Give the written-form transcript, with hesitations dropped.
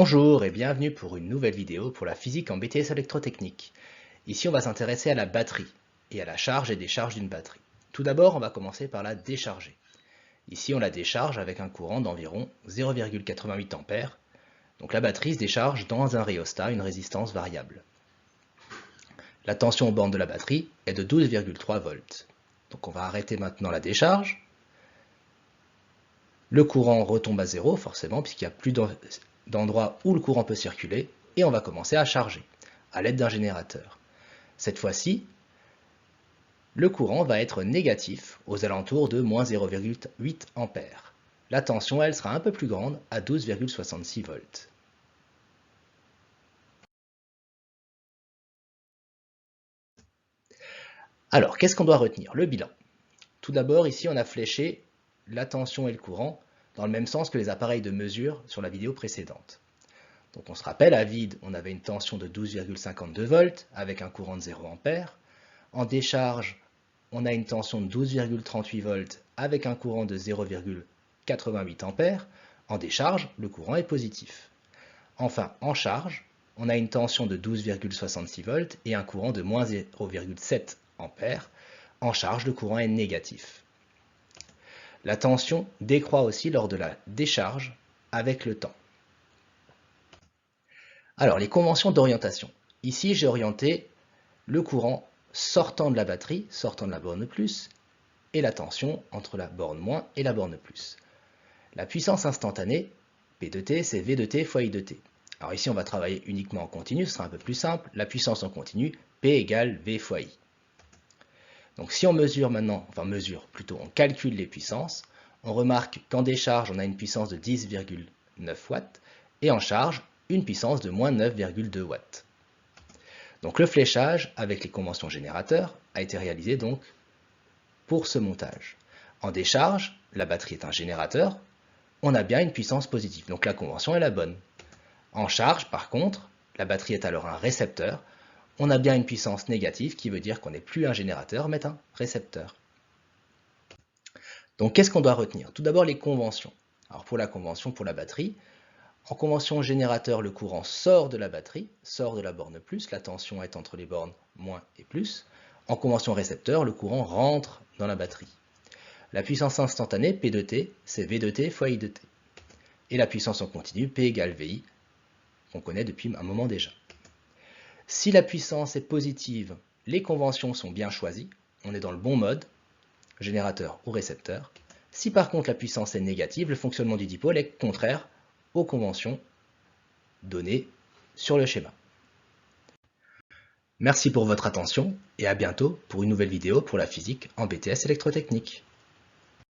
Bonjour et bienvenue pour une nouvelle vidéo pour la physique en BTS électrotechnique. Ici on va s'intéresser à la batterie et à la charge et décharge d'une batterie. Tout d'abord on va commencer par la décharger. Ici on la décharge avec un courant d'environ 0,88 A. Donc la batterie se décharge dans un rhéostat, une résistance variable. La tension aux bornes de la batterie est de 12,3 volts. Donc on va arrêter maintenant la décharge. Le courant retombe à zéro forcément puisqu'il n'y a plus d'endroit où le courant peut circuler et on va commencer à charger à l'aide d'un générateur. Cette fois-ci, le courant va être négatif aux alentours de moins 0,8 A. La tension, elle, sera un peu plus grande à 12,66 volts. Alors, qu'est-ce qu'on doit retenir? Le bilan. Tout d'abord, ici, on a fléché la tension et le courant dans le même sens que les appareils de mesure sur la vidéo précédente. Donc on se rappelle, à vide, on avait une tension de 12,52 volts avec un courant de 0 A. En décharge, on a une tension de 12,38 volts avec un courant de 0,88 A. En décharge, le courant est positif. Enfin, en charge, on a une tension de 12,66 volts et un courant de moins 0,7 A. En charge, le courant est négatif. La tension décroît aussi lors de la décharge avec le temps. Alors, les conventions d'orientation. Ici, j'ai orienté le courant sortant de la batterie, sortant de la borne plus, et la tension entre la borne moins et la borne plus. La puissance instantanée, P de t, c'est V de t fois I de t. Alors ici, on va travailler uniquement en continu, ce sera un peu plus simple. La puissance en continu, P égale V fois I. Donc si on mesure maintenant, on calcule les puissances, on remarque qu'en décharge, on a une puissance de 10,9 watts, et en charge, une puissance de moins 9,2 watts. Donc le fléchage, avec les conventions générateurs, a été réalisé donc pour ce montage. En décharge, la batterie est un générateur, on a bien une puissance positive, donc la convention est la bonne. En charge, par contre, la batterie est alors un récepteur, on a bien une puissance négative qui veut dire qu'on n'est plus un générateur mais un récepteur. Donc qu'est-ce qu'on doit retenir? Tout d'abord les conventions. Alors pour la convention pour la batterie, en convention générateur, le courant sort de la batterie, sort de la borne plus, la tension est entre les bornes moins et plus. En convention récepteur, le courant rentre dans la batterie. La puissance instantanée, P de t, c'est V de t fois I de t. Et la puissance en continu, P égale VI, qu'on connaît depuis un moment déjà. Si la puissance est positive, les conventions sont bien choisies, on est dans le bon mode, générateur ou récepteur. Si par contre la puissance est négative, le fonctionnement du dipôle est contraire aux conventions données sur le schéma. Merci pour votre attention et à bientôt pour une nouvelle vidéo pour la physique en BTS électrotechnique.